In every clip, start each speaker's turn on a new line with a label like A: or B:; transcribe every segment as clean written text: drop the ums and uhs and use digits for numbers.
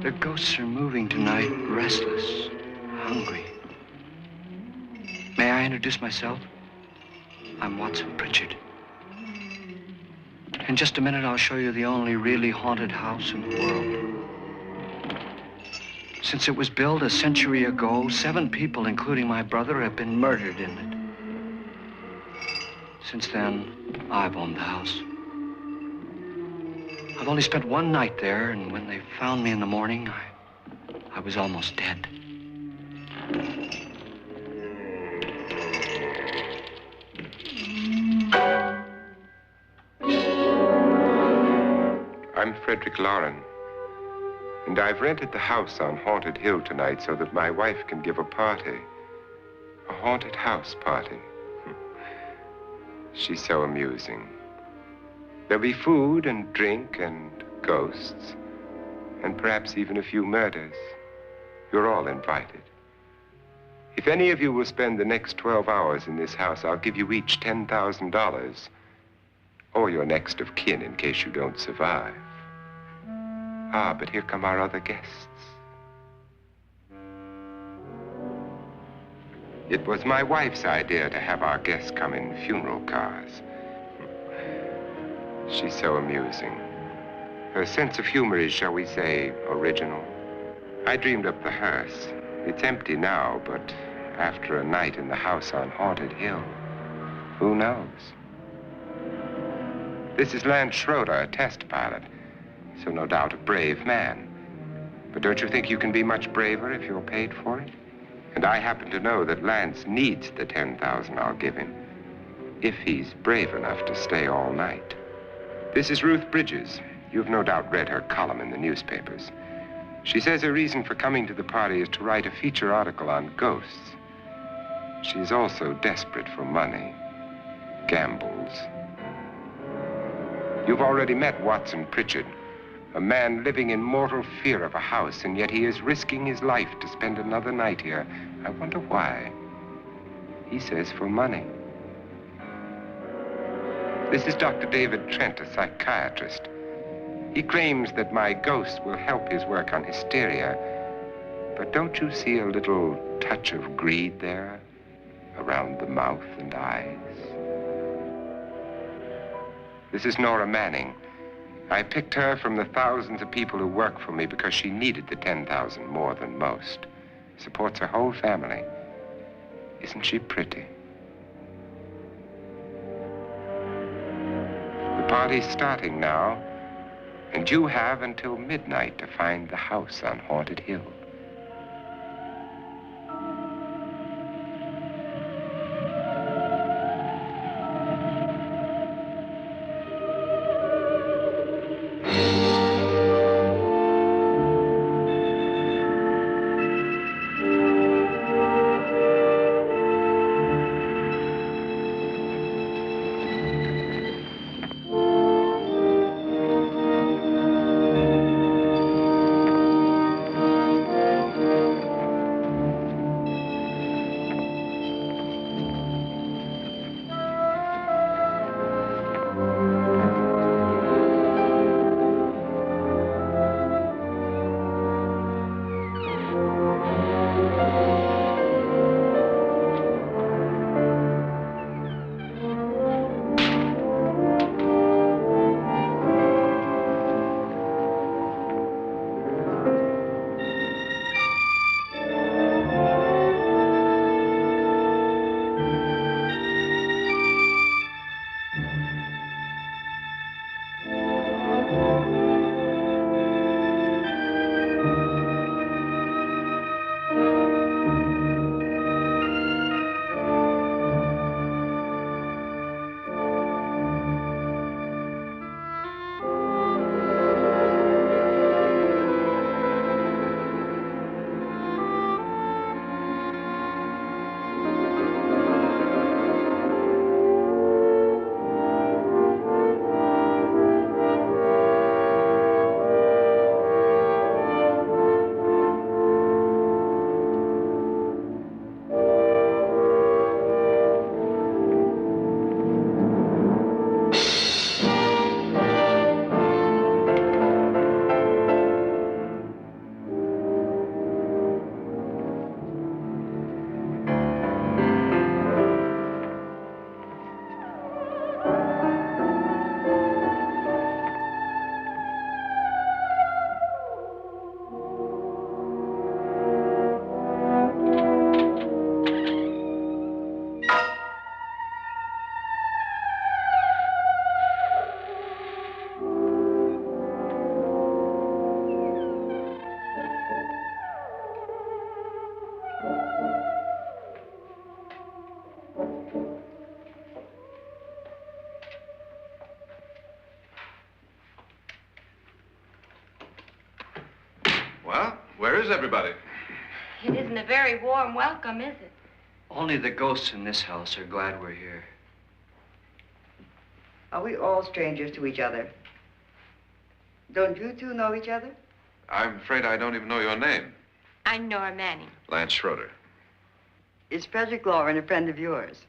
A: The ghosts are moving tonight, restless, hungry. May I introduce myself? I'm Watson Pritchard. In just a minute, I'll show you the only really haunted house in the world. Since it was built a century ago, 7 people, including my brother, have been murdered in it. Since then, I've owned the house. I've only spent 1 night there, and when they found me in the morning, I was almost dead.
B: I'm Frederick Loren, and I've rented the house on Haunted Hill tonight so that my wife can give a party. A haunted house party. She's so amusing. There'll be food and drink and ghosts, and perhaps even a few murders. You're all invited. If any of you will spend the next 12 hours in this house, I'll give you each $10,000, or your next of kin in case you don't survive. Ah, but here come our other guests. It was my wife's idea to have our guests come in funeral cars. She's so amusing. Her sense of humor is, shall we say, original. I dreamed up the hearse. It's empty now, but after a night in the house on Haunted Hill, who knows? This is Lance Schroeder, a test pilot, so no doubt a brave man. But don't you think you can be much braver if you're paid for it? And I happen to know that Lance needs the $10,000 I'll give him, if he's brave enough to stay all night. This is Ruth Bridges. You've no doubt read her column in the newspapers. She says her reason for coming to the party is to write a feature article on ghosts. She's also desperate for money, gambles. You've already met Watson Pritchard, a man living in mortal fear of a house, and yet he is risking his life to spend another night here. I wonder why. He says for money. This is Dr. David Trent, a psychiatrist. He claims that my ghost will help his work on hysteria. But don't you see a little touch of greed there, around the mouth and eyes? This is Nora Manning. I picked her from the thousands of people who work for me because she needed the $10,000 more than most. Supports her whole family. Isn't she pretty? The party's starting now, and you have until midnight to find the house on Haunted Hill.
C: Well, where is everybody?
D: It isn't a very warm welcome, is it?
A: Only the ghosts in this house are glad we're here.
E: Are we all strangers to each other? Don't you two know each other?
C: I'm afraid I don't even know your name.
D: I'm Nora Manning.
C: Lance Schroeder.
E: Is Frederick Loren a friend of yours?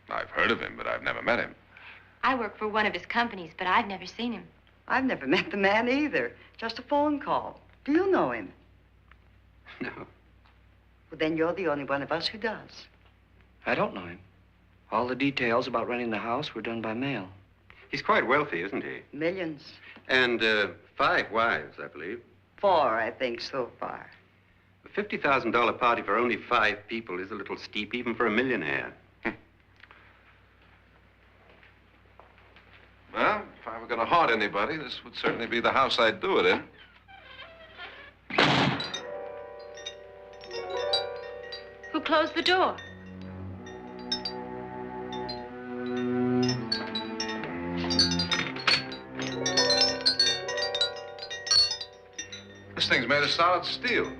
C: I've heard of him, but I've never met him.
D: I work for one of his companies, but I've never seen him.
E: I've never met the man either. Just a phone call. Do you know him?
A: No,
E: Well, then you're the only one of us who does.
A: I don't know him. All the details about renting the house were done by mail.
F: He's quite wealthy, isn't he?
E: Millions.
F: And 5 wives, I believe.
E: 4, I think, so far.
F: A $50,000 party for only 5 people is a little steep, even for a millionaire.
C: Well, if I were going to haunt anybody, this would certainly be the house I'd do it in.
D: Who closed the door?
C: This thing's made of solid steel.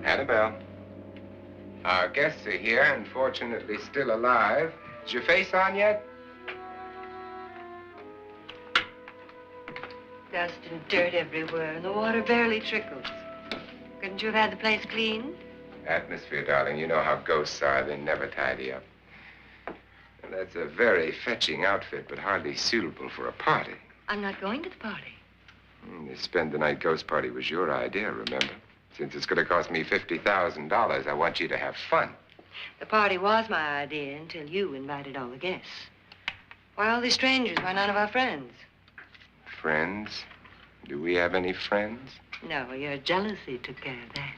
B: Annabelle, our guests are here, unfortunately still alive. Is your face on yet?
E: Dust and dirt everywhere, and the water barely trickles. Couldn't you have had the place cleaned?
B: Atmosphere, darling. You know how ghosts are. They never tidy up. And that's a very fetching outfit, but hardly suitable for a party.
E: I'm not going to the party.
B: The spend-the-night ghost party was your idea, remember? Since it's going to cost me $50,000, I want you to have fun.
E: The party was my idea until you invited all the guests. Why all these strangers? Why none of our friends?
B: Friends? Do we have any friends?
E: No, your jealousy took care of that.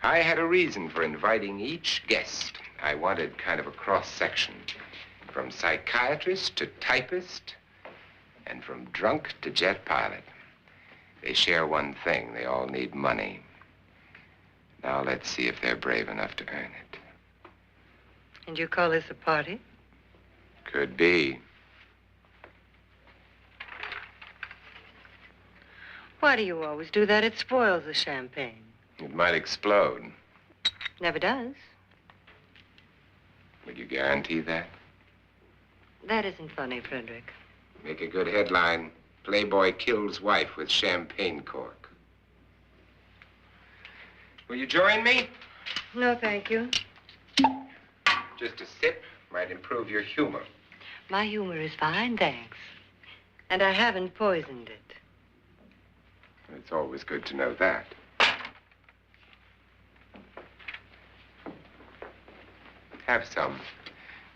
B: I had a reason for inviting each guest. I wanted kind of a cross-section. From psychiatrist to typist, and from drunk to jet pilot. They share one thing. They all need money. Now let's see if they're brave enough to earn it.
E: And you call this a party?
B: Could be.
E: Why do you always do that? It spoils the champagne.
B: It might explode.
E: Never does.
B: Would you guarantee that?
E: That isn't funny, Frederick.
B: Make a good headline. Playboy kills wife with champagne cork. Will you join me?
E: No, thank you.
B: Just a sip might improve your humor.
E: My humor is fine, thanks. And I haven't poisoned it.
B: It's always good to know that. Have some.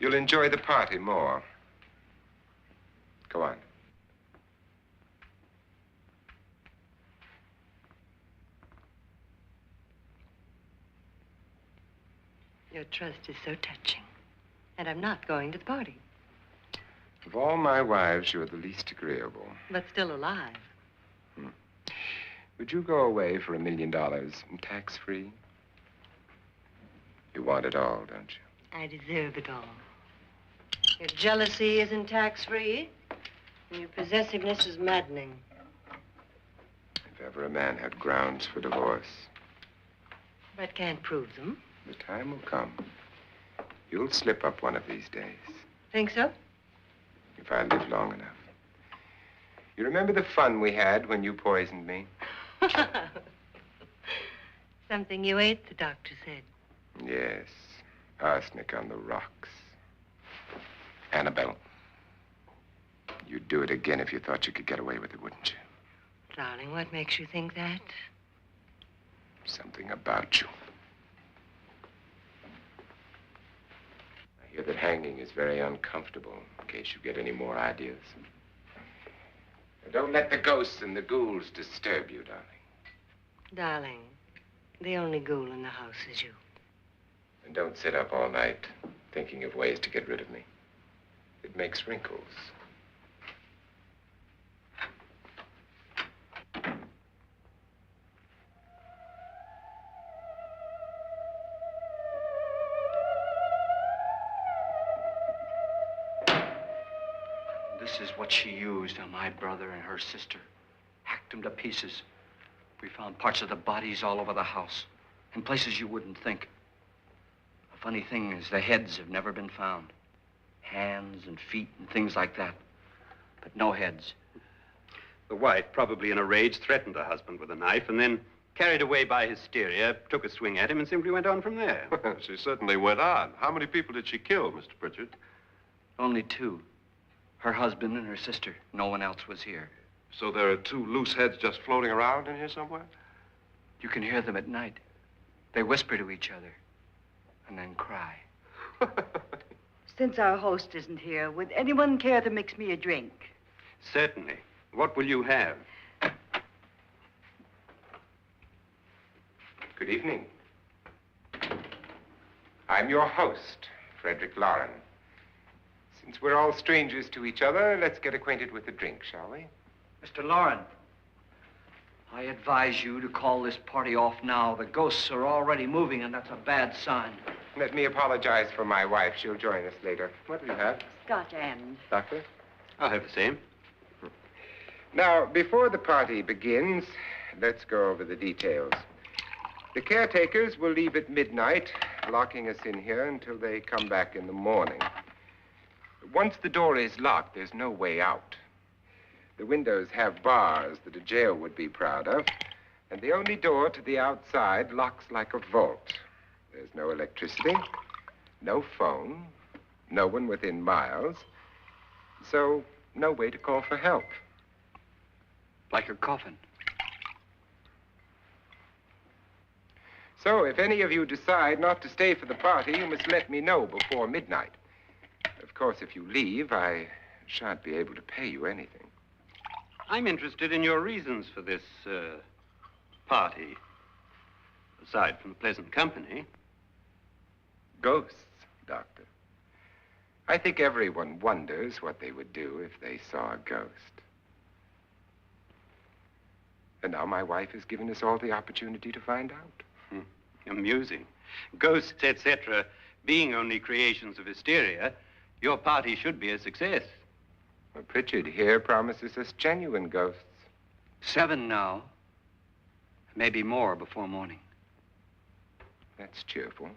B: You'll enjoy the party more. Go on.
E: Your trust is so touching. And I'm not going to the party.
B: Of all my wives, you're the least agreeable.
E: But still alive.
B: Would you go away for $1 million tax-free? You want it all, don't you?
E: I deserve it all. Your jealousy isn't tax-free. And your possessiveness is maddening.
B: If ever a man had grounds for divorce,
E: But can't prove them.
B: the time will come. You'll slip up one of these days.
E: Think so?
B: If I live long enough. You remember the fun we had when you poisoned me?
E: Something you ate, the doctor said.
B: Yes. Arsenic on the rocks. Annabelle, you'd do it again if you thought you could get away with it, wouldn't you?
E: Darling, what makes you think that?
B: Something about you. I hear that hanging is very uncomfortable, in case you get any more ideas. Now, don't let the ghosts and the ghouls disturb you, darling.
E: Darling, the only ghoul in the house is you.
B: And don't sit up all night thinking of ways to get rid of me. It makes wrinkles.
A: This is what she used on my brother and her sister. Hacked them to pieces. We found parts of the bodies all over the house, in places you wouldn't think. The funny thing is the heads have never been found. Hands and feet and things like that. But no heads.
F: The wife, probably in a rage, threatened her husband with a knife and then, carried away by hysteria, took a swing at him and simply went on from there.
C: She certainly went on. How many people did she kill, Mr. Pritchard?
A: Only two. Her husband and her sister. No one else was here.
C: So there are two loose heads just floating around in here somewhere?
A: You can hear them at night. They whisper to each other and then cry.
G: Since our host isn't here, would anyone care to mix me a drink?
F: Certainly. What will you have?
B: Good evening. I'm your host, Frederick Loren. Since we're all strangers to each other, let's get acquainted with a drink, shall we?
A: Mr. Loren, I advise you to call this party off now. The ghosts are already moving, and that's a bad sign.
B: Let me apologize for my wife. She'll join us later. What will you have?
G: Scotch and.
B: Doctor?
F: I'll have the same.
B: Now, before the party begins, let's go over the details. The caretakers will leave at midnight, locking us in here until they come back in the morning. Once the door is locked, there's no way out. The windows have bars that a jail would be proud of, and the only door to the outside locks like a vault. There's no electricity, no phone, no one within miles, so no way to call for help.
A: Like a coffin.
B: So if any of you decide not to stay for the party, you must let me know before midnight. Of course, if you leave, I shan't be able to pay you anything.
F: I'm interested in your reasons for this, party. Aside from the pleasant company.
B: Ghosts, Doctor. I think everyone wonders what they would do if they saw a ghost. And now my wife has given us all the opportunity to find out.
F: Amusing. Ghosts, etc., being only creations of hysteria, your party should be a success.
B: Well, Pritchard here promises us genuine ghosts.
A: 7 now. Maybe more before morning.
B: That's cheerful.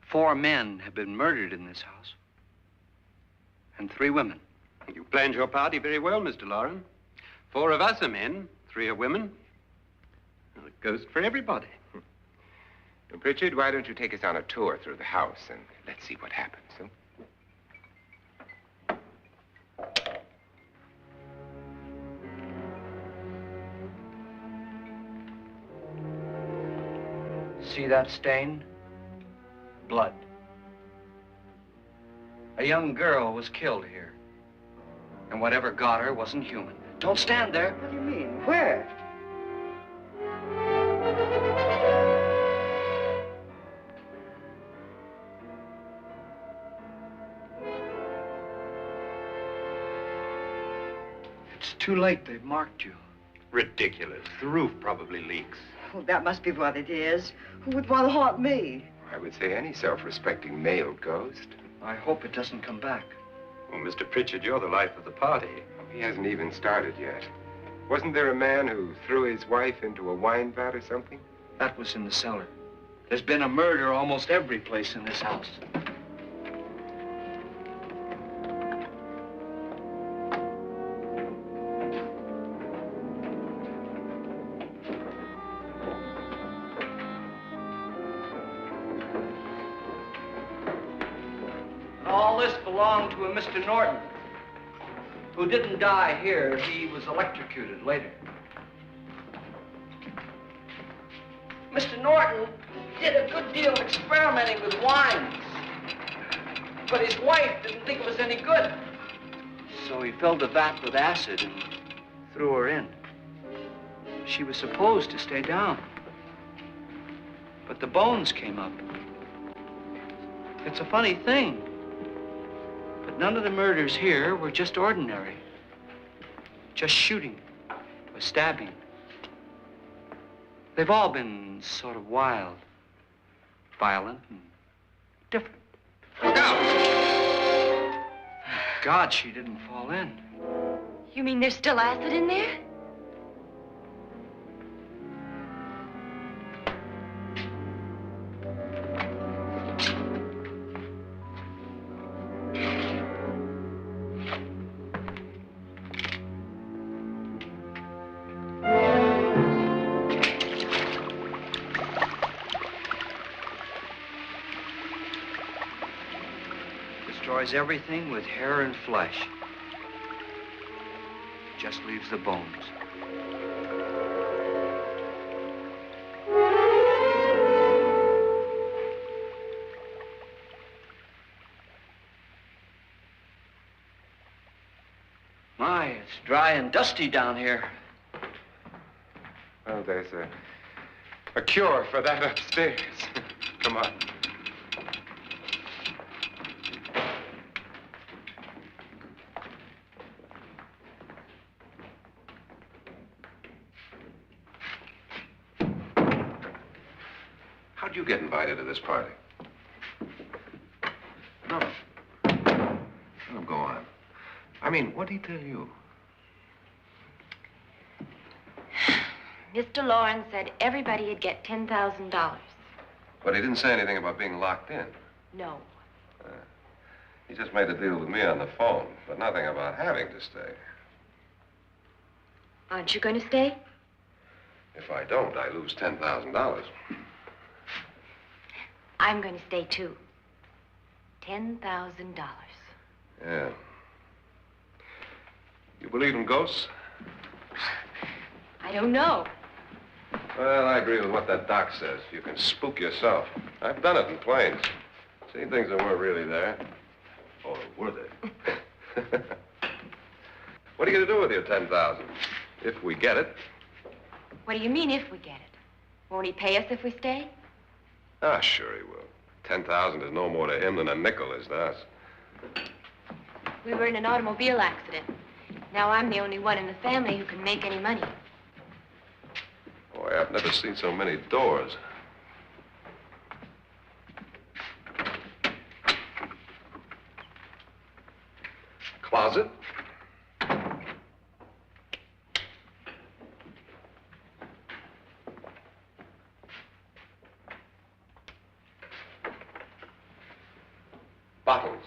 A: 4 men have been murdered in this house. And 3 women.
F: You planned your party very well, Mr. Loren. 4 of us are men, 3 are women. A ghost for everybody.
B: Well, Pritchard, why don't you take us on a tour through the house and let's see what happens, huh?
A: See that stain? Blood. A young girl was killed here. And whatever got her wasn't human. Don't stand there.
G: What do you mean? Where?
A: It's too late. They've marked you.
F: Ridiculous. The roof probably leaks.
G: Oh, that must be what it is. Who would want to haunt me?
B: I would say any self-respecting male ghost.
A: I hope it doesn't come back.
F: Well, Mr. Pritchard, you're the life of the party.
B: He hasn't even started yet. Wasn't there a man who threw his wife into a wine vat or something?
A: That was in the cellar. There's been a murder almost every place in this house. All this belonged to a Mr. Norton, who didn't die here. He was electrocuted later. Mr. Norton did a good deal of experimenting with wines, but his wife didn't think it was any good. So he filled the vat with acid and threw her in. She was supposed to stay down. But the bones came up. It's a funny thing. But none of the murders here were just ordinary. Just shooting or stabbing. They've all been sort of wild, violent, and different.
C: Look out!
A: God, she didn't fall in.
D: You mean there's still acid in there?
A: Destroys everything with hair and flesh. Just leaves the bones. My, it's dry and dusty down here.
B: Well, there's a cure for that upstairs. Come on.
C: How'd you get invited to this party? No. No, go on. I mean, what did he tell you?
D: Mr. Lawrence said everybody'd get $10,000.
C: But he didn't say anything about being locked in.
D: No.
C: He just made a deal with me on the phone, but nothing about having to stay.
D: Aren't you going to stay?
C: If I don't, I lose $10,000.
D: I'm going to stay, too. $10,000.
C: Yeah. You believe in ghosts?
D: I don't know.
C: Well, I agree with what that doc says. You can spook yourself. I've done it in planes. Seen things that weren't really there. Or were they? What are you going to do with your $10,000? If we get it.
D: What do you mean, if we get it? Won't he pay us if we stay?
C: Ah, sure he will. 10,000 is no more to him than a nickel is to us.
D: We were in an automobile accident. Now I'm the only one in the family who can make any money.
C: Boy, I've never seen so many doors. Closet. Bottles.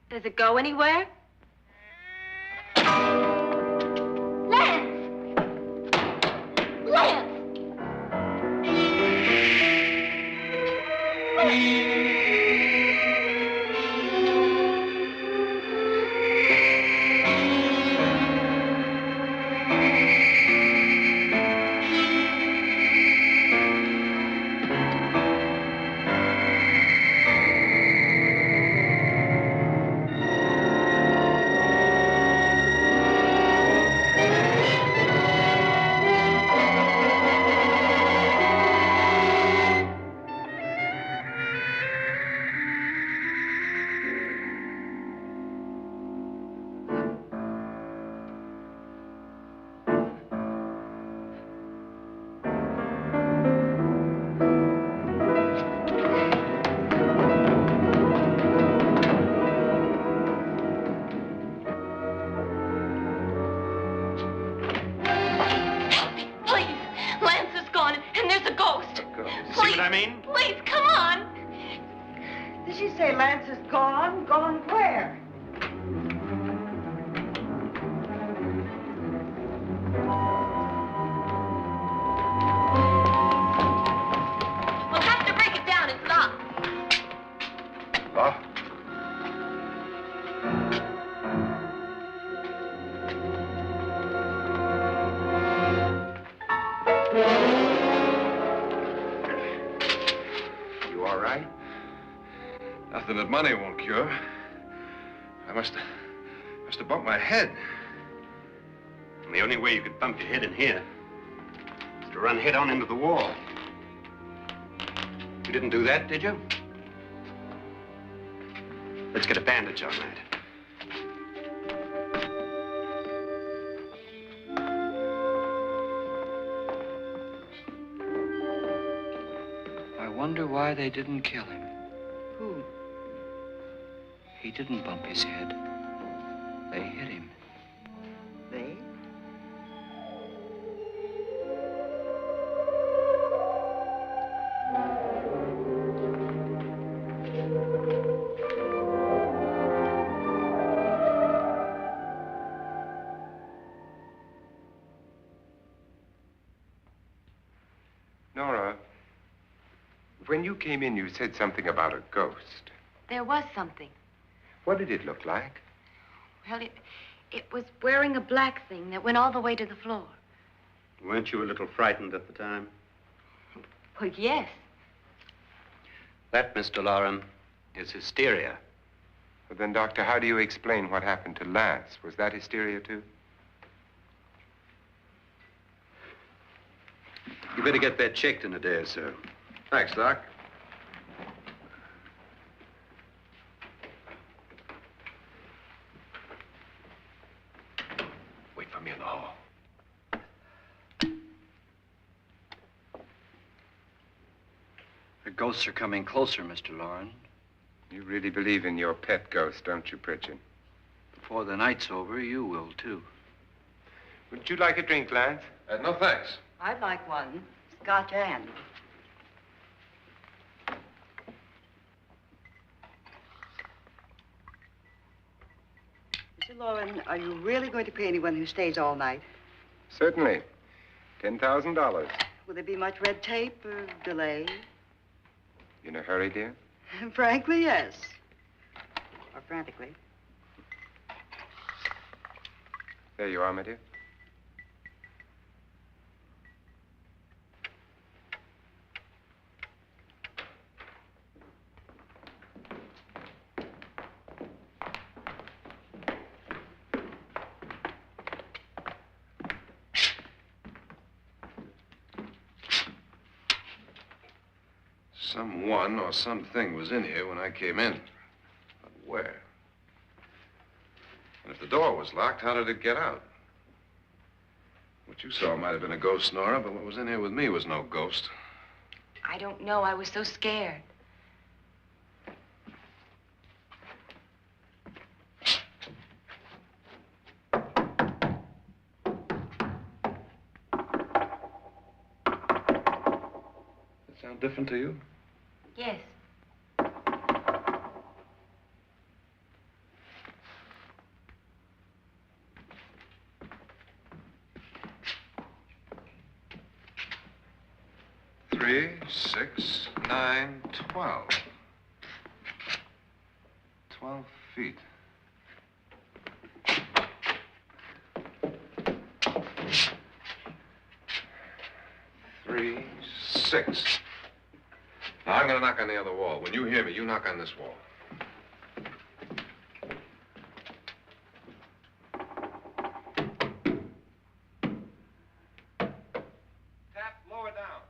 D: Does it go anywhere? Lance! Lance!
E: Please, come on. Did she say Lance is gone? Gone where?
D: We'll have to break it down. It's locked.
C: Locked? Nothing that money won't cure. I must have bumped my head.
F: And the only way you could bump your head in here is to run head on into the wall. You didn't do that, did you? Let's get a bandage on that.
A: I wonder why they didn't kill him.
G: Who?
A: He didn't bump his head. They hit him.
G: They?
B: Nora, when you came in, you said something about a ghost.
D: There was something.
B: What did it look like?
D: Well, it was wearing a black thing that went all the way to the floor.
F: Weren't you a little frightened at the time?
D: Well, yes.
F: That, Mr. Loren, is hysteria.
B: Well, then, Doctor, how do you explain what happened to Lance? Was that hysteria, too?
F: You better get that checked in a day or so.
C: Thanks, Doc. Wait for me in the hall.
A: The ghosts are coming closer, Mr. Loren.
B: You really believe in your pet ghost, don't you, Pritchard?
A: Before the night's over, you will, too.
B: Would you like a drink, Lance?
C: No, thanks.
G: I'd like one. Scotch and. Mr. Loren, are you really going to pay anyone who stays all night?
B: Certainly. $10,000.
G: Will there be much red tape or delay?
B: You in a hurry, dear?
G: Frankly, yes. Or frantically.
B: There you are, my dear.
C: Someone or something was in here when I came in. But where? And if the door was locked, how did it get out? What you saw might have been a ghost, Nora, but what was in here with me was no ghost.
D: I don't know. I was so scared.
C: Does it sound different to you?
D: Yes.
C: Three, 6, 9, 12. 12 feet. Three, 6. Now, I'm going to knock on the other wall. When you hear me, you knock on this wall. Tap lower down.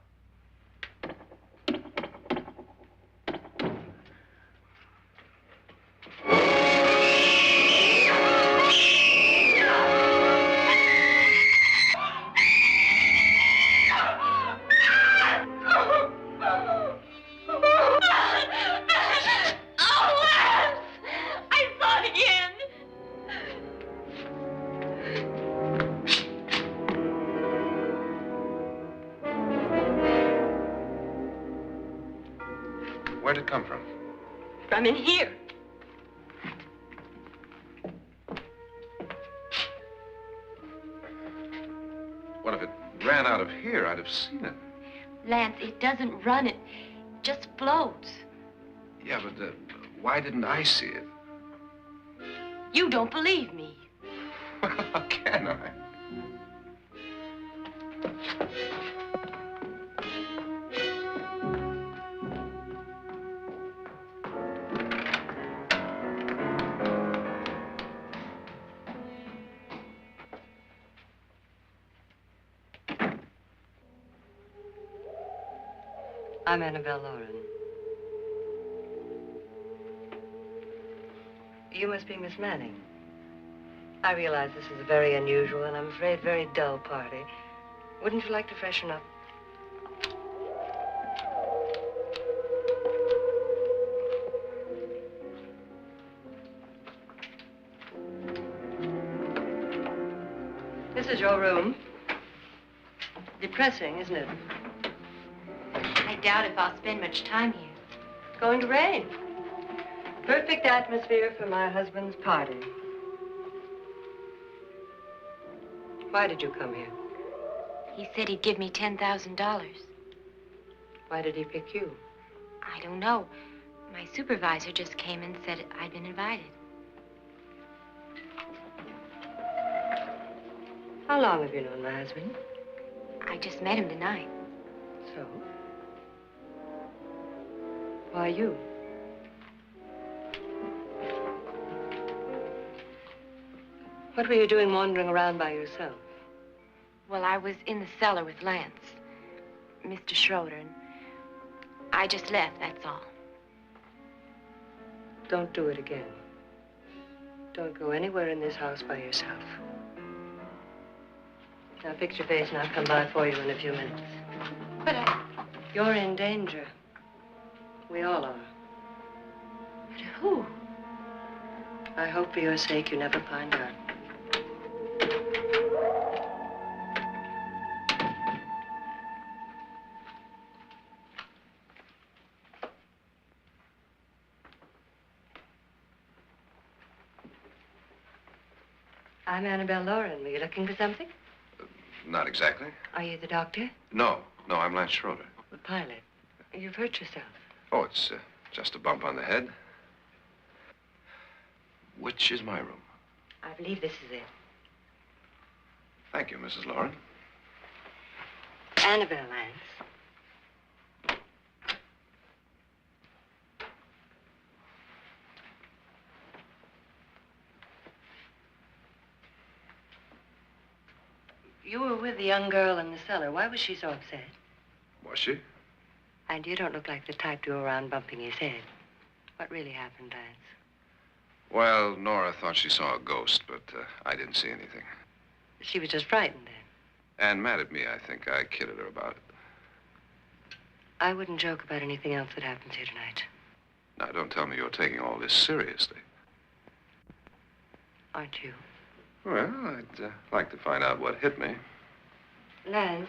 C: Where'd it come from?
D: From in here.
C: What if it ran out of here? I'd have seen it.
D: Lance, it doesn't run. It just floats.
C: Yeah, but why didn't I see it?
D: You don't believe me.
C: How can I?
E: I'm Annabelle Lauren. You must be Miss Manning. I realize this is a very unusual and I'm afraid very dull party. Wouldn't you like to freshen up? This is your room. Depressing, isn't it?
D: I doubt if I'll spend much time here.
E: It's going to rain. Perfect atmosphere for my husband's party. Why did you come here?
D: He said he'd give me $10,000.
E: Why did he pick you?
D: I don't know. My supervisor just came and said I'd been invited.
E: How long have you known my husband?
D: I just met him tonight.
E: So? Why you? What were you doing wandering around by yourself?
D: Well, I was in the cellar with Lance, Mr. Schroeder, and I just left, that's all.
E: Don't do it again. Don't go anywhere in this house by yourself. Now fix your face and I'll come by for you in a few minutes.
D: But
E: You're in danger. We all are.
D: But who?
E: I hope for your sake you never find out. I'm Annabelle Lauren. Were you looking for something?
C: Not exactly.
E: Are you the doctor?
C: No, I'm Lance Schroeder.
E: The pilot. You've hurt yourself.
C: Oh, it's just a bump on the head. Which is my room?
E: I believe this is it.
C: Thank you, Mrs. Lauren.
E: Annabelle Lance. You were with the young girl in the cellar. Why was she so upset?
C: Was she?
E: And you don't look like the type to go around bumping his head. What really happened, Lance?
C: Well, Nora thought she saw a ghost, but I didn't see anything.
E: She was just frightened then.
C: And mad at me, I think. I kidded her about it.
E: I wouldn't joke about anything else that happens here tonight.
C: Now, don't tell me you're taking all this seriously.
E: Aren't you?
C: Well, I'd like to find out what hit me.
E: Lance.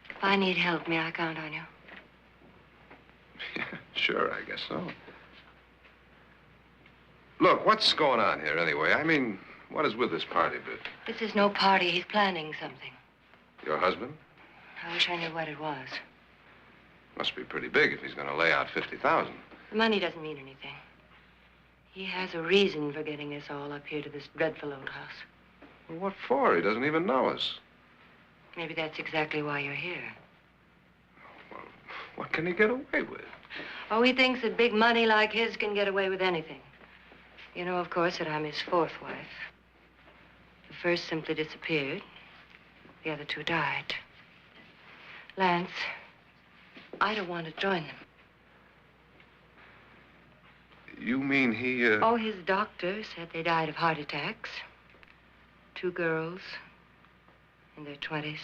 E: If I need help, may I count on you?
C: Yeah, sure, I guess so. Look, what's going on here anyway? I mean, what is with this party bit?
E: This is no party. He's planning something.
C: Your husband?
E: I wish I knew what it was.
C: Must be pretty big if he's going to lay out 50,000.
E: The money doesn't mean anything. He has a reason for getting us all up here to this dreadful old house.
C: Well, what for? He doesn't even know us.
E: Maybe that's exactly why you're here.
C: Well, what can he get away with?
E: Oh, he thinks that big money like his can get away with anything. You know, of course, that I'm his fourth wife. The first simply disappeared. The other two died. Lance, I don't want to join them.
C: You mean he,
E: Oh, his doctor said they died of heart attacks. 2 girls in their 20s.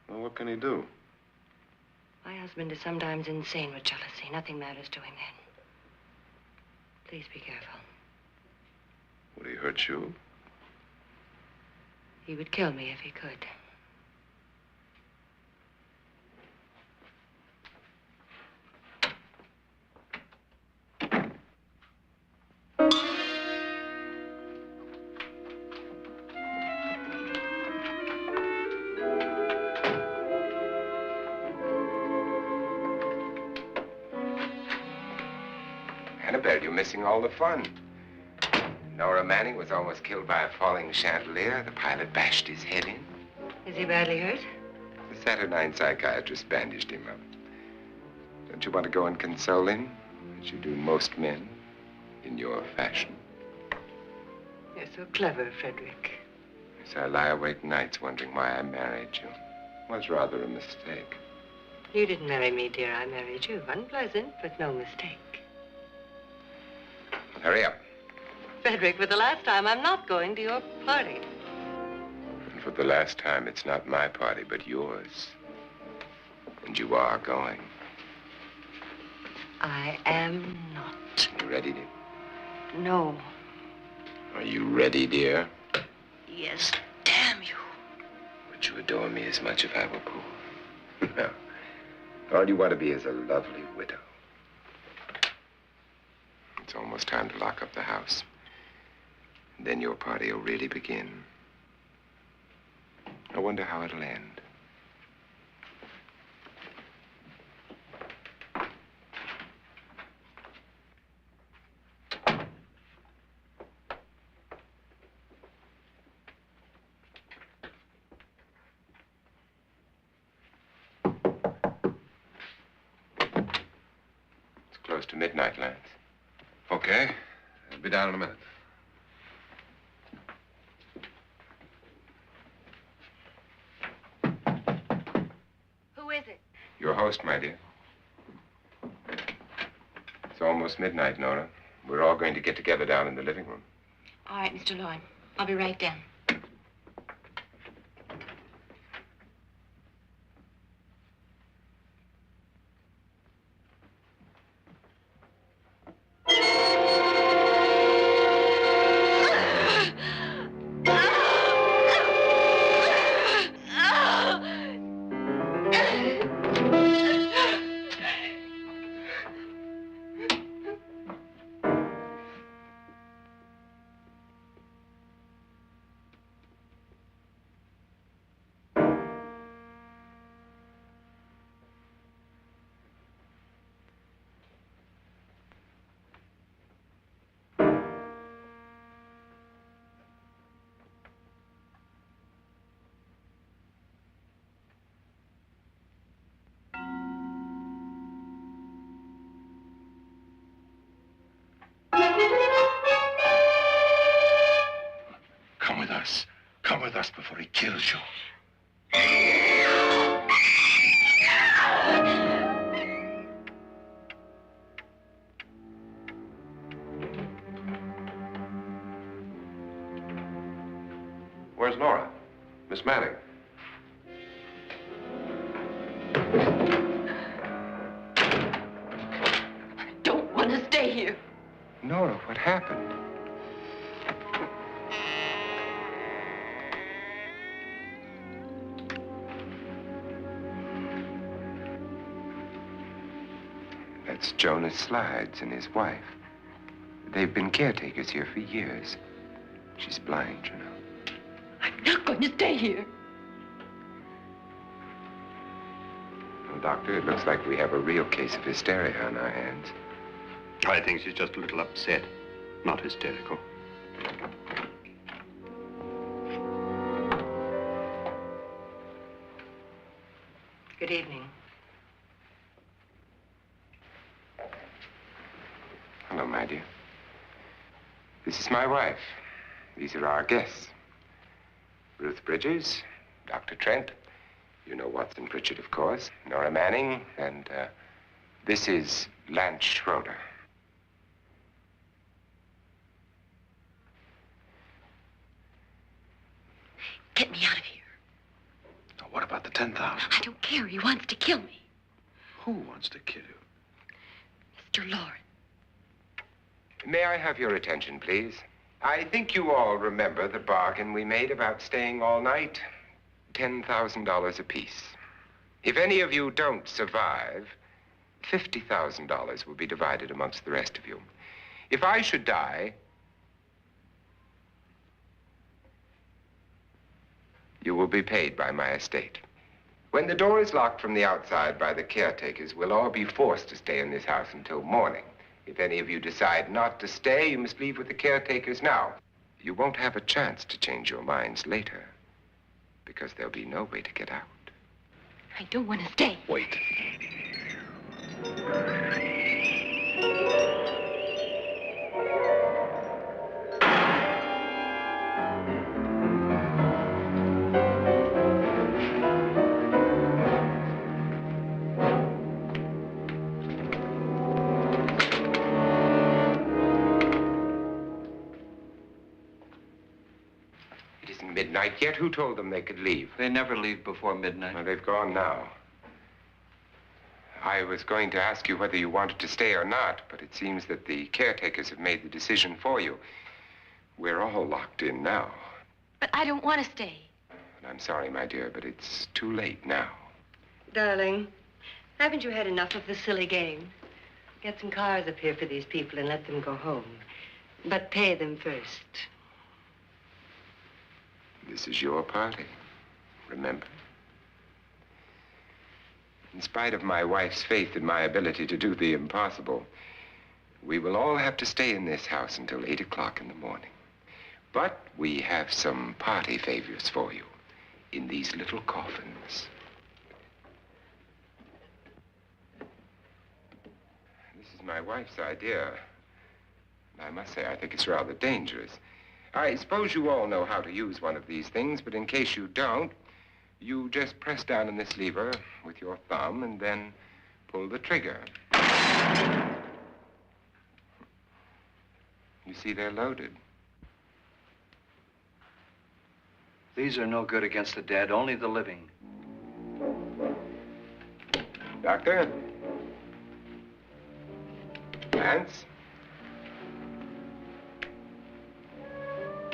C: Well, what can he do?
E: My husband is sometimes insane with jealousy. Nothing matters to him then. Please be careful.
C: Would he hurt you?
E: He would kill me if he could.
B: Annabelle, you're missing all the fun. Nora Manning was almost killed by a falling chandelier. The pilot bashed his head in.
E: Is he badly hurt?
B: The Saturnine psychiatrist bandaged him up. Don't you want to go and console him, as you do most men, in your fashion?
E: You're so clever, Frederick.
B: So I lie awake nights wondering why I married you. was rather a mistake.
E: You didn't marry me, dear. I married you. Unpleasant, but no mistake.
B: Hurry up.
E: Frederick, for the last time, I'm not going to your party.
B: And for the last time, it's not my party, but yours. And you are going.
E: I am not.
B: You ready, dear?
E: No.
B: Are you ready, dear?
E: Yes, damn you.
B: Would you adore me as much if I were poor? No. All you want to be is a lovely widow. It's almost time to lock up the house. And then your party will really begin. I wonder how it'll end. It's close to midnight, Lance.
C: Okay. I'll be down in a minute.
D: Who is it?
B: Your host, my dear. It's almost midnight, Nora. We're all going to get together down in the living room.
D: All right, Mr. Lloyd. I'll be right down.
C: Come with us. Come with us before he kills you. Where's Nora? Miss Manning.
D: I don't want to stay here.
B: Nora, what happened? That's Jonas Slides and his wife. They've been caretakers here for years. She's blind, you know.
D: I'm not going to stay here.
B: Well, Doctor, it looks like we have a real case of hysteria on our hands.
F: I think she's just a little upset, not hysterical.
E: Good evening.
B: Hello, my dear. This is my wife. These are our guests. Ruth Bridges, Dr. Trent. You know Watson Pritchard, of course. Nora Manning, and this is Lance Schroeder.
D: Get me out of here.
C: Now, what about the 10,000?
D: I don't care. He wants to kill me.
C: Who wants to kill you?
D: Mr. Lawrence.
B: May I have your attention, please? I think you all remember the bargain we made about staying all night. $10,000 apiece. If any of you don't survive, $50,000 will be divided amongst the rest of you. If I should die, you will be paid by my estate. When the door is locked from the outside by the caretakers, we'll all be forced to stay in this house until morning. If any of you decide not to stay, you must leave with the caretakers now. You won't have a chance to change your minds later, because there'll be no way to get out.
D: I don't want to stay.
C: Wait.
B: midnight yet. Who told them they could leave?
A: They never leave before midnight.
B: Well, they've gone now. I was going to ask you whether you wanted to stay or not, but it seems that the caretakers have made the decision for you. We're all locked in now.
D: But I don't want to stay.
B: And I'm sorry, my dear, but it's too late now.
E: Darling, haven't you had enough of the silly game? Get some cars up here for these people and let them go home. But pay them first.
B: This is your party, remember? In spite of my wife's faith in my ability to do the impossible, we will all have to stay in this house until 8 o'clock in the morning. But we have some party favors for you in these little coffins. This is my wife's idea. I must say, I think it's rather dangerous. I suppose you all know how to use one of these things, but in case you don't, you just press down on this lever with your thumb and then pull the trigger. You see, they're loaded.
A: These are no good against the dead, only the living.
B: Doctor? Lance?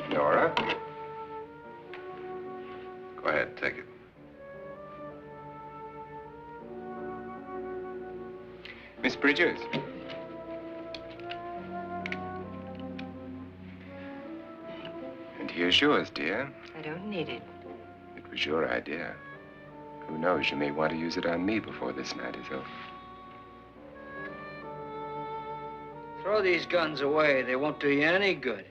B: Nora?
C: Go ahead, take it.
B: Miss Bridges? And here's yours, dear.
E: I don't need it.
B: It was your idea. Who knows, you may want to use it on me before this night is over.
A: Throw these guns away. They won't do you any good.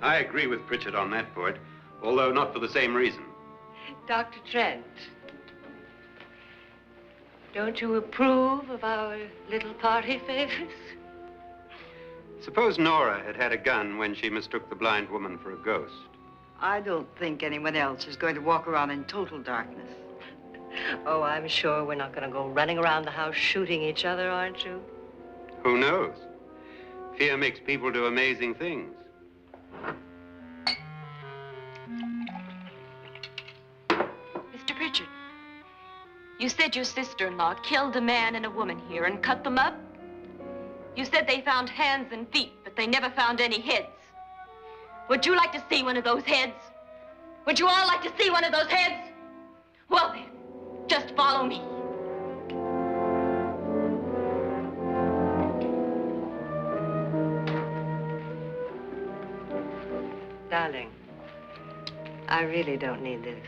F: I agree with Pritchard on that point, although not for the same reason.
E: Dr. Trent, don't you approve of our little party favors?
F: Suppose Nora had had a gun when she mistook the blind woman for a ghost.
G: I don't think anyone else is going to walk around in total darkness.
E: Oh, I'm sure we're not going to go running around the house shooting each other, aren't you?
F: Who knows? Fear makes people do amazing things.
D: Mr. Pritchard, you said your sister-in-law killed a man and a woman here and cut them up? You said they found hands and feet, but they never found any heads. Would you like to see one of those heads? Would you all like to see one of those heads? Well then, just follow me.
E: Darling, I really don't need this.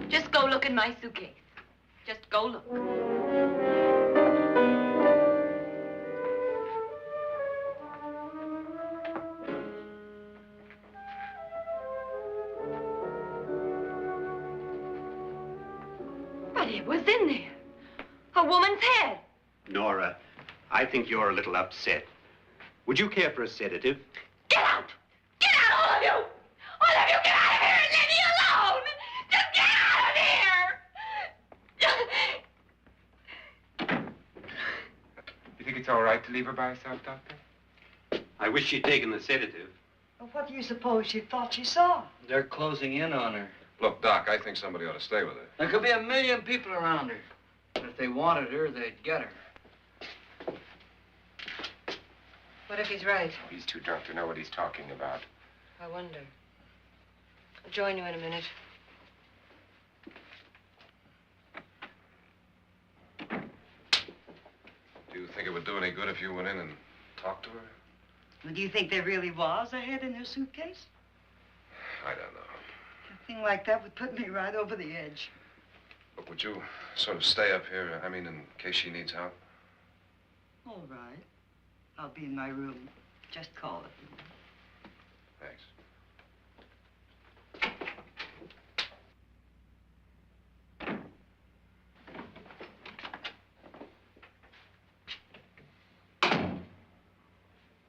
D: Just go look in my suitcase. Just go look. But it was in there. A woman's head.
F: Nora, I think you're a little upset. Would you care for a sedative?
D: Get out! Get out, all of you! All of you, get out of here and leave me alone! Just get out of here!
B: You think it's all right to leave her by herself, Doctor?
F: I wish she'd taken the sedative.
G: Well, what do you suppose she thought she saw?
A: They're closing in on her.
C: Look, Doc, I think somebody ought to stay with her.
A: There could be 1 million people around her. But if they wanted her, they'd get her.
E: What if he's right?
B: He's too drunk to know what he's talking about.
E: I wonder. I'll join you in a minute.
C: Do you think it would do any good if you went in and talked to her?
G: Well, do you think there really was a head in her suitcase?
C: I don't know.
G: A thing like that would put me right over the edge.
C: Look, would you sort of stay up here, I mean, in case she needs help?
G: All right. I'll be in my room. Just call it.
C: Thanks.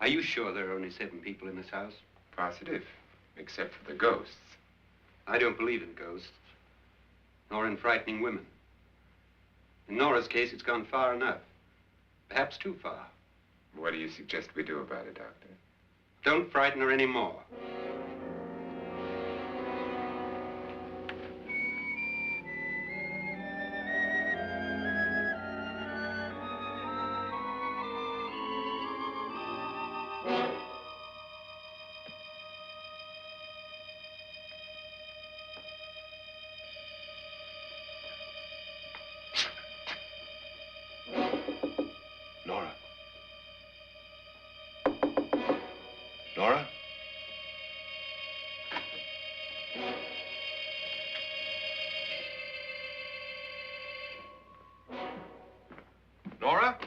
F: Are you sure there are only 7 people in this house?
B: Positive, except for the ghosts.
F: I don't believe in ghosts, nor in frightening women. In Nora's case, it's gone far enough. Perhaps too far.
B: What do you suggest we do about it, Doctor?
F: Don't frighten her anymore.
C: Nora? Nora? Nora?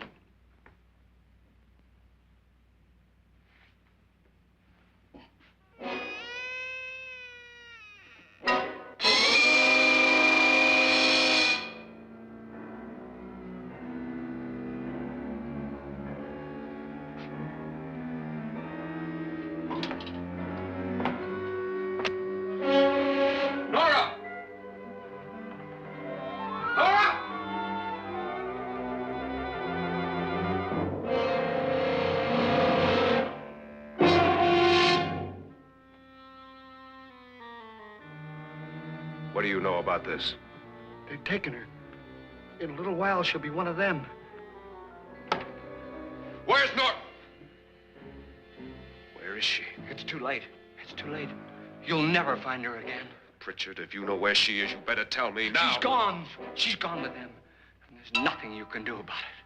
C: Nora! Nora! What do you know about this?
H: They've taken her. In a little while, she'll be one of them.
C: Where's Nora? Where is she?
A: It's too late. It's too late. You'll never find her again.
C: Pritchard, if you know where she is, you better tell me now.
A: She's gone. She's gone with them. And there's nothing you can do about it.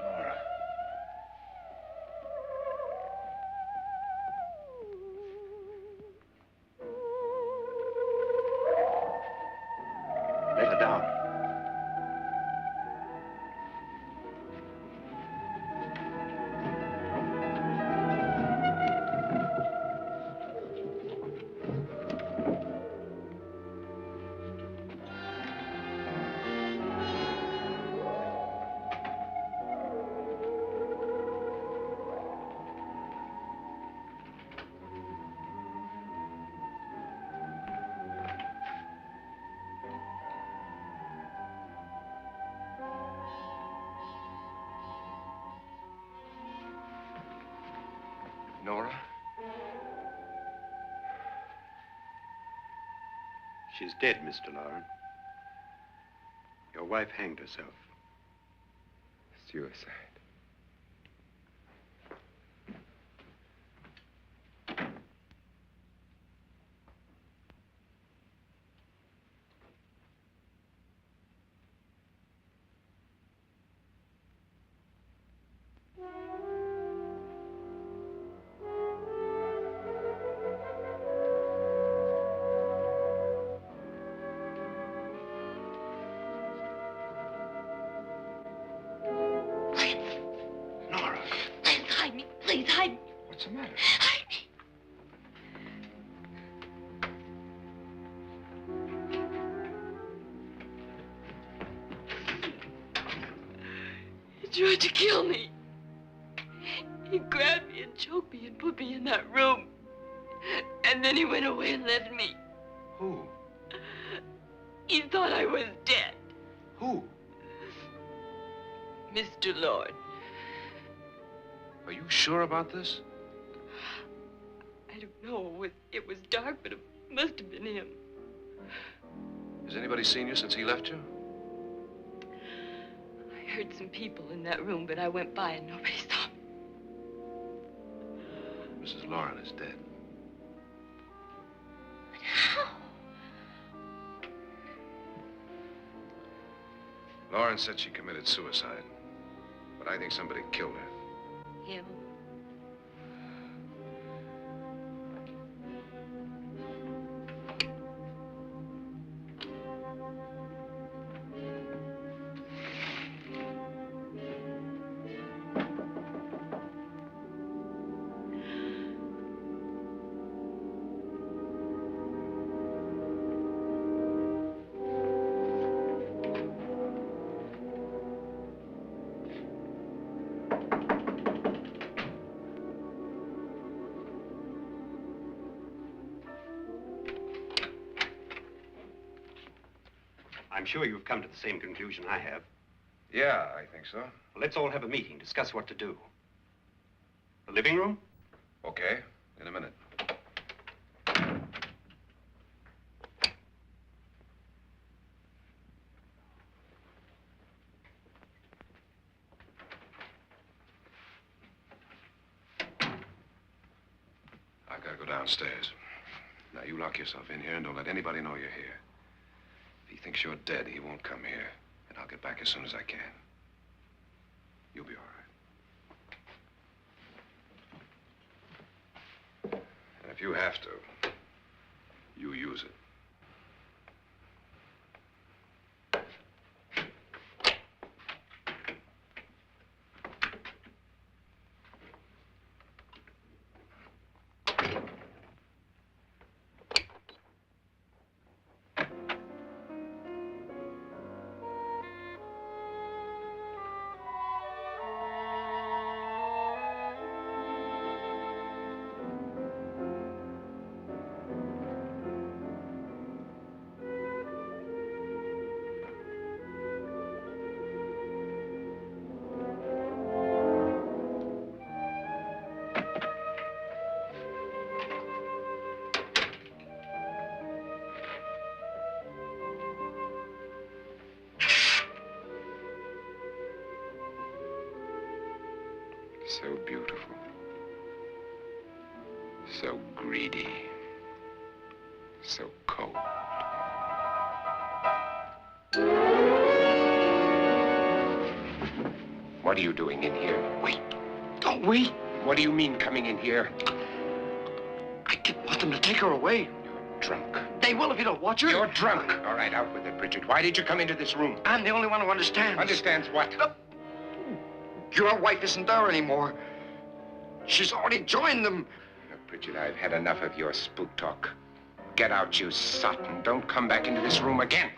C: Nora. Let her down. Nora?
F: She's dead, Mr. Loren. Your wife hanged herself.
B: Suicide.
C: Nora,
D: Please hide me. Please hide me.
C: what's the matter?
D: Hide me. He tried to kill me. He grabbed me and choked me and put me in that room. And then he went away and left me.
C: Who?
D: He thought I was dead.
C: Who?
D: Mr. Lord.
C: Are you sure about this?
D: I don't know. It was dark, but it must have been him.
C: Has anybody seen you since he left you?
D: I heard some people in that room, but I went by and nobody saw me.
C: Mrs. Loren is dead.
D: But how?
C: Loren said she committed suicide, but I think somebody killed her.
D: Him?
F: I'm sure you've come to the same conclusion I have.
C: Yeah, I think so.
F: Well, let's all have a meeting, discuss what to do. The living room?
C: Okay, in a minute. I've got to go downstairs. Now, you lock yourself in here and don't let anybody know you're here. If he thinks you're dead, he won't come here. And I'll get back as soon as I can. You'll be all right. And if you have to, you use it. So beautiful. So greedy. So cold. What are you doing in here?
H: Wait. Don't wait.
B: What do you mean coming in here?
H: I didn't want them to take her away.
B: You're drunk.
H: They will if you don't watch her.
B: You're drunk. All right, out with it, Bridget. Why did you come into this room?
H: I'm the only one who understands.
B: Understands what?
H: Your wife isn't there anymore. She's already joined them.
B: Look, Bridget, I've had enough of your spook talk. Get out, you sot, and don't come back into this room again.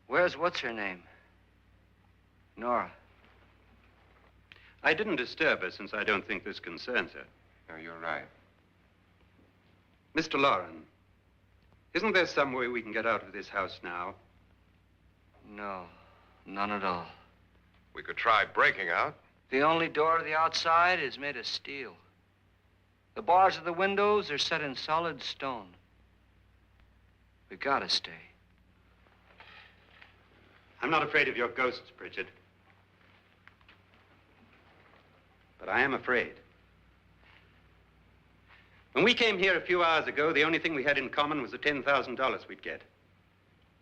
A: Where's what's-her-name? Nora.
F: I didn't disturb her since I don't think this concerns her.
B: No, you're right.
F: Mr. Loren, isn't there some way we can get out of this house now?
A: No, none at all.
C: We could try breaking out.
A: The only door to the outside is made of steel. The bars of the windows are set in solid stone. We gotta stay.
F: I'm not afraid of your ghosts, Bridget. But I am afraid. When we came here a few hours ago, the only thing we had in common was the $10,000 we'd get.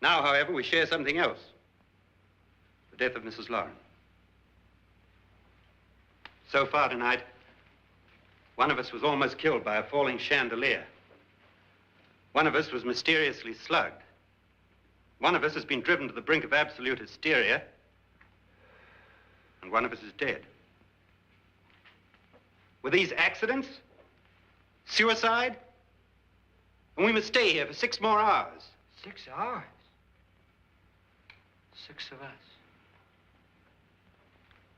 F: Now, however, we share something else. The death of Mrs. Loren. So far tonight, one of us was almost killed by a falling chandelier. One of us was mysteriously slugged. One of us has been driven to the brink of absolute hysteria, and one of us is dead. Were these accidents? Suicide? And we must stay here for 6 more hours.
A: 6 hours? 6 of us.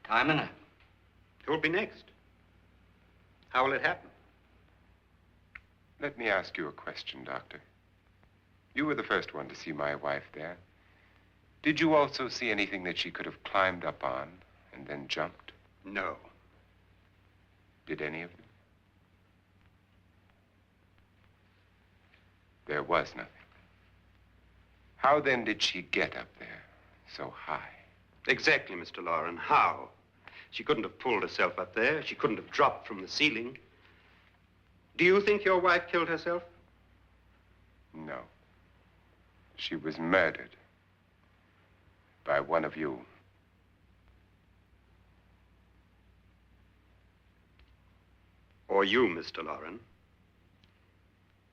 A: Time enough.
F: Who'll be next? How will it happen?
B: Let me ask you a question, Doctor. You were the first one to see my wife there. Did you also see anything that she could have climbed up on and then jumped?
F: No.
B: Did any of you? There was nothing. How then did she get up there so high?
F: Exactly, Mr. Loren. How? She couldn't have pulled herself up there. She couldn't have dropped from the ceiling. Do you think your wife killed herself?
B: No. She was murdered by one of you.
F: Or you, Mr. Loren.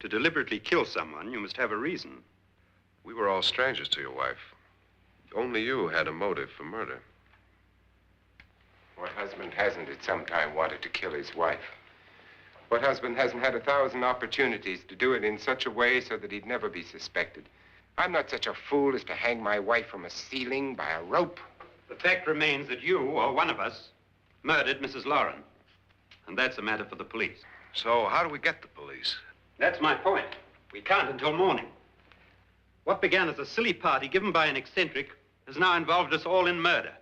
F: To deliberately kill someone, you must have a reason.
C: We were all strangers to your wife. Only you had a motive for murder.
B: What husband hasn't at some time wanted to kill his wife? What husband hasn't had 1,000 opportunities to do it in such a way so that he'd never be suspected? I'm not such a fool as to hang my wife from a ceiling by a rope.
F: The fact remains that you, or one of us, murdered Mrs. Lauren. And that's a matter for the police.
C: So how do we get the police?
F: That's my point. We can't until morning. What began as a silly party given by an eccentric has now involved us all in murder.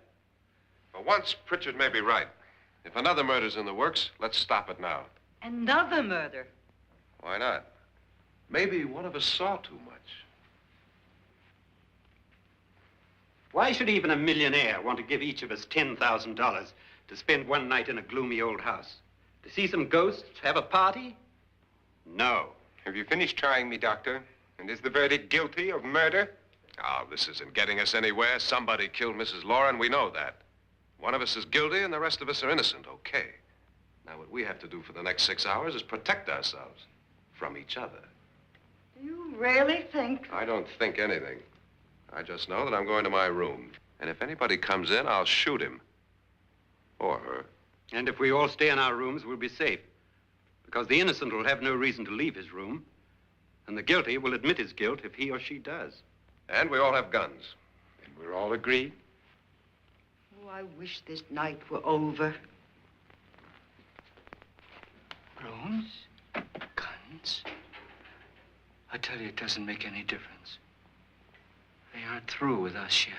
C: For once, Pritchard may be right. If another murder's in the works, let's stop it now.
G: Another murder.
C: Why not? Maybe one of us saw too much.
F: Why should even a millionaire want to give each of us $10,000 to spend one night in a gloomy old house? To see some ghosts, have a party? No.
B: Have you finished trying me, Doctor? And is the verdict guilty of murder?
C: Oh, this isn't getting us anywhere. Somebody killed Mrs. Lauren. We know that. One of us is guilty and the rest of us are innocent. Okay. Now, what we have to do for the next 6 hours is protect ourselves from each other.
G: Do you really think?
C: I don't think anything. I just know that I'm going to my room. And if anybody comes in, I'll shoot him. Or her.
F: And if we all stay in our rooms, we'll be safe. Because the innocent will have no reason to leave his room. And the guilty will admit his guilt if he or she does.
C: And we all have guns.
B: And we're all agreed?
G: Oh, I wish this night were over.
A: Rooms? Guns? I tell you, it doesn't make any difference. They aren't through with us yet.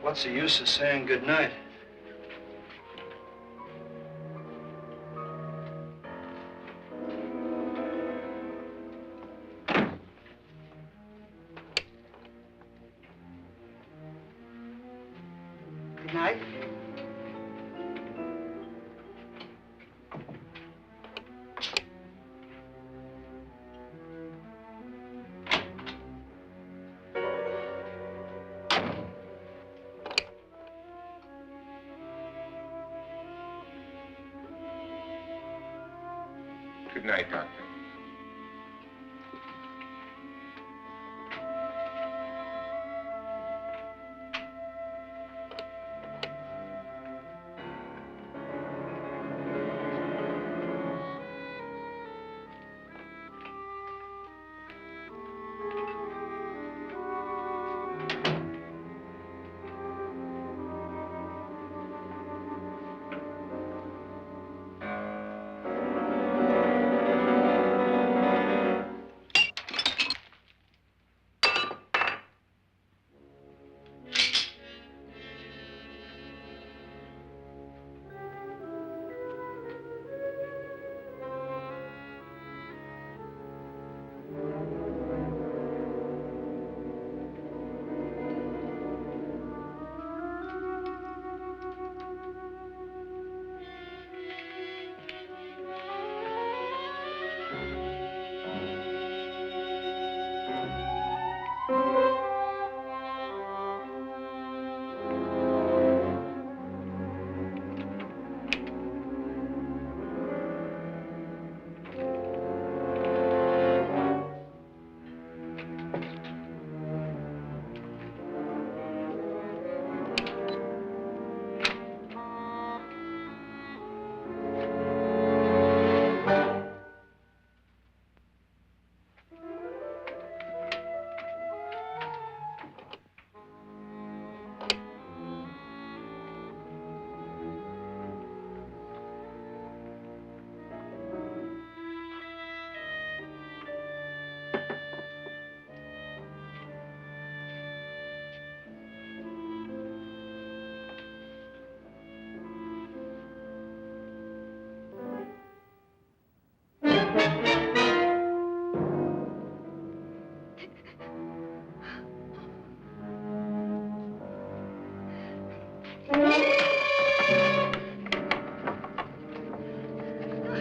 A: What's the use of saying goodnight?
G: Good night.
B: Good night, Doctor.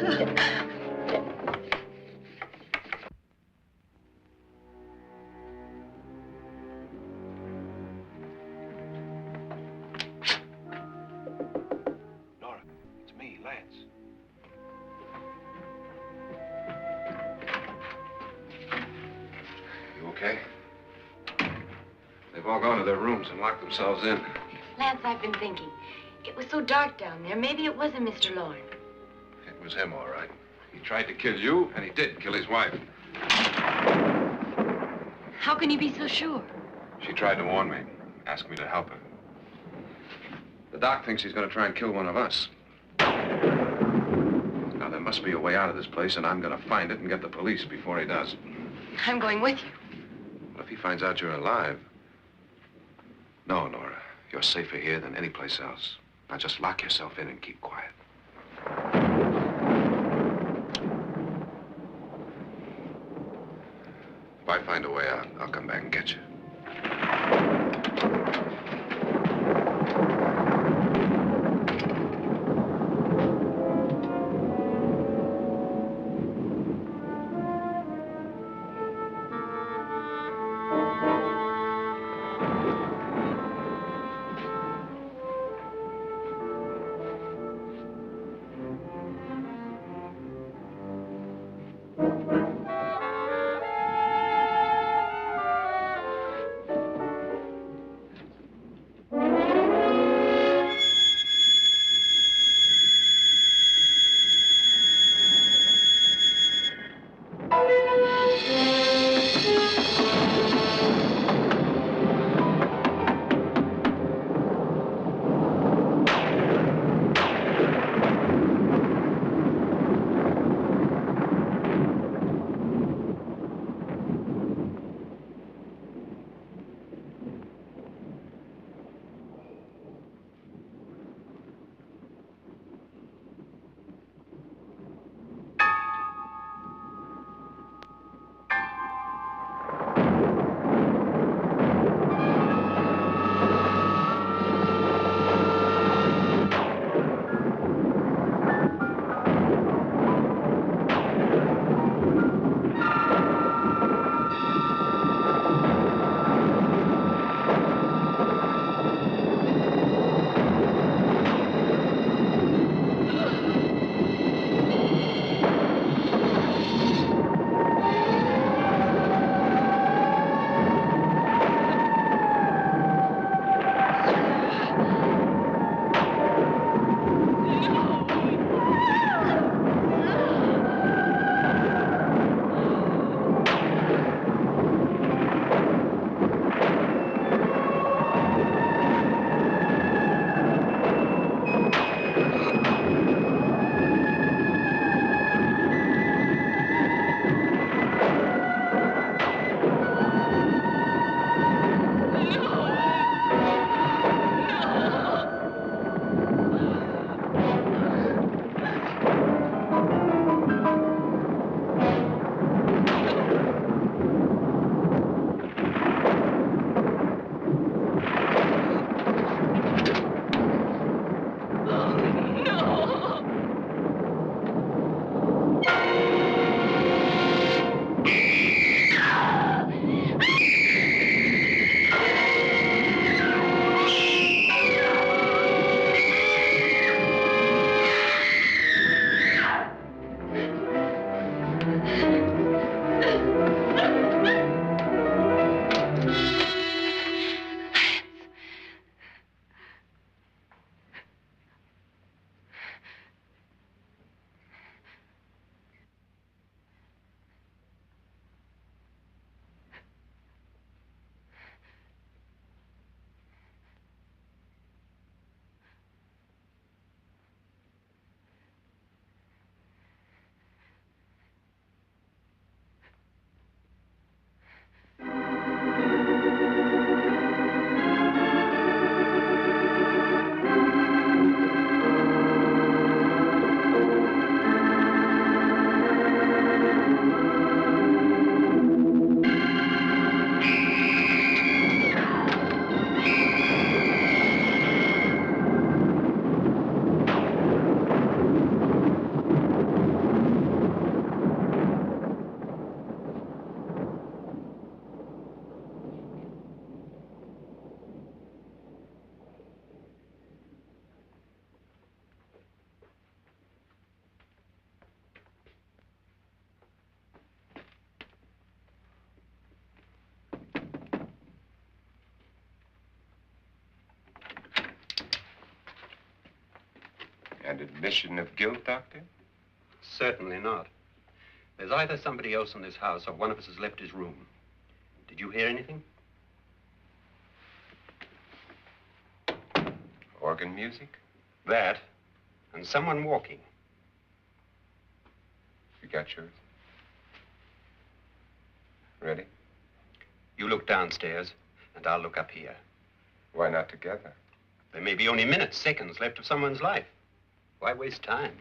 C: Nora, it's me, Lance. You okay? They've all gone to their rooms and locked themselves in.
D: Lance, I've been thinking. It was so dark down there. Maybe it wasn't Mr. Lorne.
C: It was him, all right. He tried to kill you, and he did kill his wife.
D: How can you be so sure?
C: She tried to warn me, asked me to help her. The doc thinks he's going to try and kill one of us. Now, there must be a way out of this place, and I'm going to find it and get the police before he does.
D: I'm going with you.
C: Well, if he finds out you're alive... No, Nora. You're safer here than any place else. Now, just lock yourself in and keep quiet. If I find a way out, I'll come back and get you.
B: An admission of guilt, Doctor?
F: Certainly not. There's either somebody else in this house or one of us has left his room. Did you hear anything?
B: Organ music?
F: That, and someone walking.
B: You got yours? Ready?
F: You look downstairs, and I'll look up here.
B: Why not together?
F: There may be only minutes, seconds left of someone's life. Why waste time?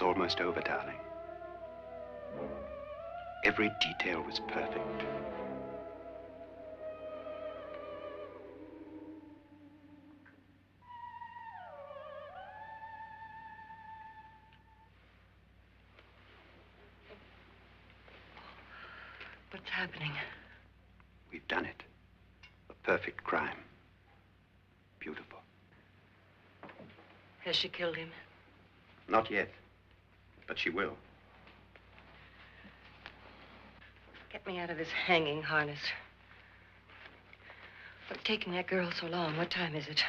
F: It's almost over, darling. Every detail was perfect.
E: What's happening?
F: We've done it. A perfect crime. Beautiful.
E: Has she killed him?
F: Not yet, but she will.
E: Get me out of this hanging harness. What's taking that girl so long? What time is it?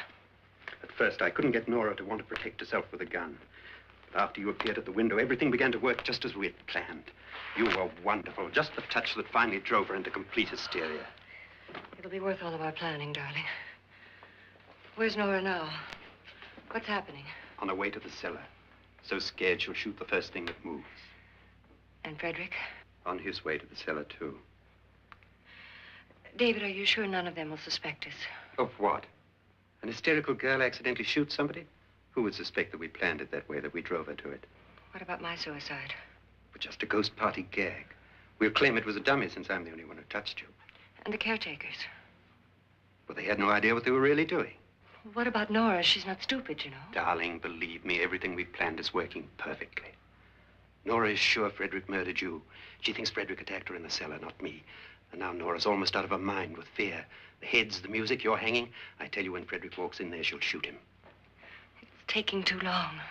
F: At first, I couldn't get Nora to want to protect herself with a gun. But after you appeared at the window, everything began to work just as we had planned. You were wonderful. Just the touch that finally drove her into complete hysteria.
E: It'll be worth all of our planning, darling. Where's Nora now? What's happening?
F: On her way to the cellar. So scared she'll shoot the first thing that moves.
E: And Frederick?
F: On his way to the cellar, too.
E: David, are you sure none of them will suspect us?
F: Of what? An hysterical girl accidentally shoots somebody? Who would suspect that we planned it that way, that we drove her to it?
E: What about my suicide?
F: But just a ghost party gag. We'll claim it was a dummy since I'm the only one who touched you.
E: And the caretakers?
F: But they had no idea what they were really doing.
E: What about Nora? She's not stupid, you know.
F: Darling, believe me, everything we planned is working perfectly. Nora is sure Frederick murdered you. She thinks Frederick attacked her in the cellar, not me. And now Nora's almost out of her mind with fear. The heads, the music, you're hanging. I tell you, when Frederick walks in there, she'll shoot him.
E: It's taking too long.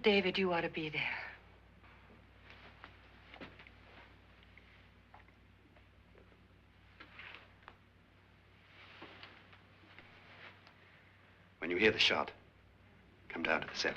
E: David, you ought to be there.
F: When you hear the shot, come down to the cellar.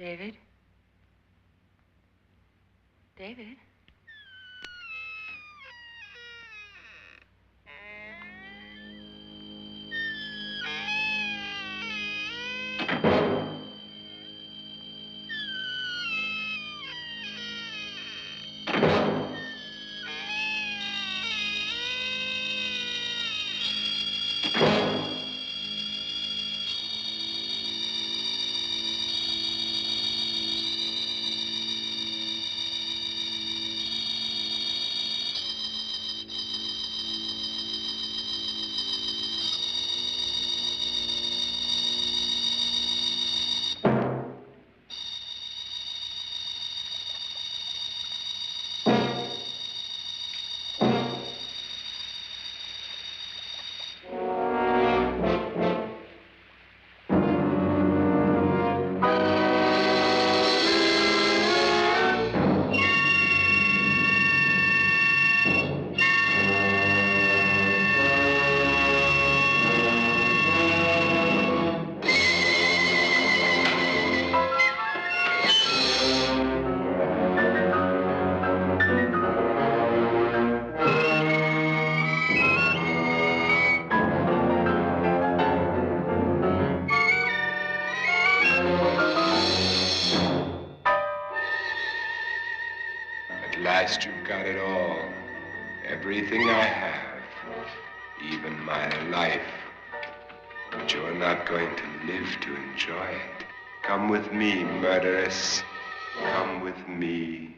E: David? David?
B: At last you've got it all. Everything I have. Even my life. But you're not going to live to enjoy it. Come with me, murderess. Come with me.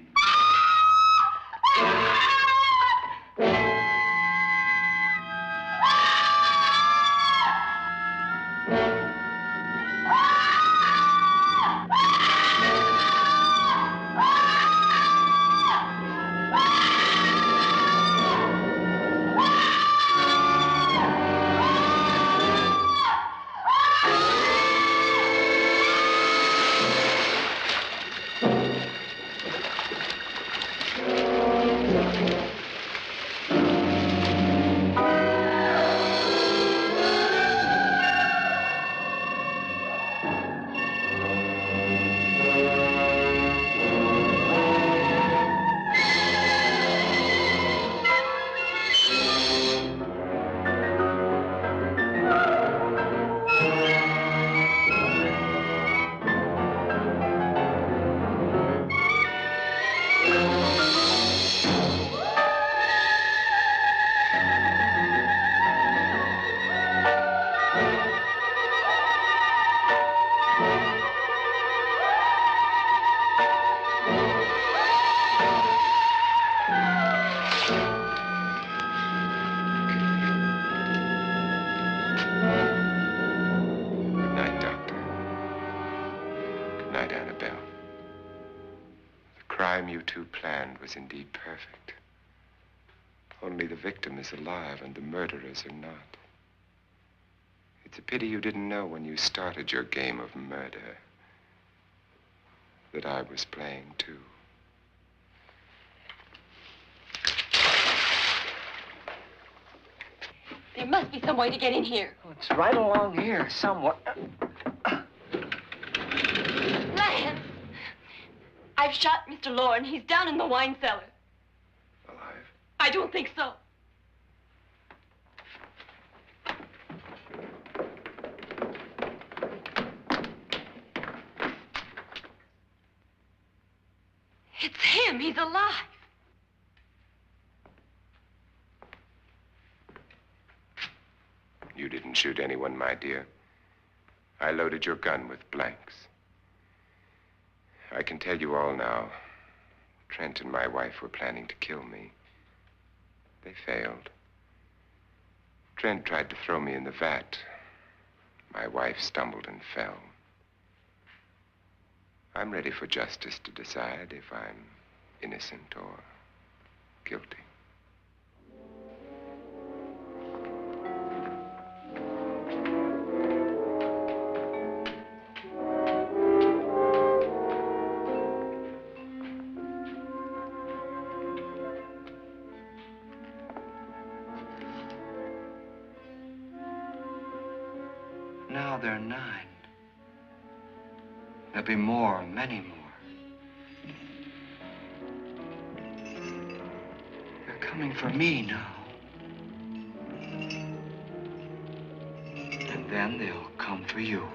B: Was indeed perfect. Only the victim is alive and the murderers are not. It's a pity you didn't know when you started your game of murder that I was playing too.
D: There must be some way to get in here.
H: Oh, it's right along here somewhere.
D: Lance! I've shot Mr. Loren. He's down in the wine cellar.
C: Alive?
D: I don't think so. It's him. He's alive.
B: You didn't shoot anyone, my dear. I loaded your gun with blanks. I can tell you all now. Trent and my wife were planning to kill me. They failed. Trent tried to throw me in the vat. My wife stumbled and fell. I'm ready for justice to decide if I'm innocent or guilty.
A: Now they're 9. There'll be more, many more. They're coming for me now. And then they'll come for you.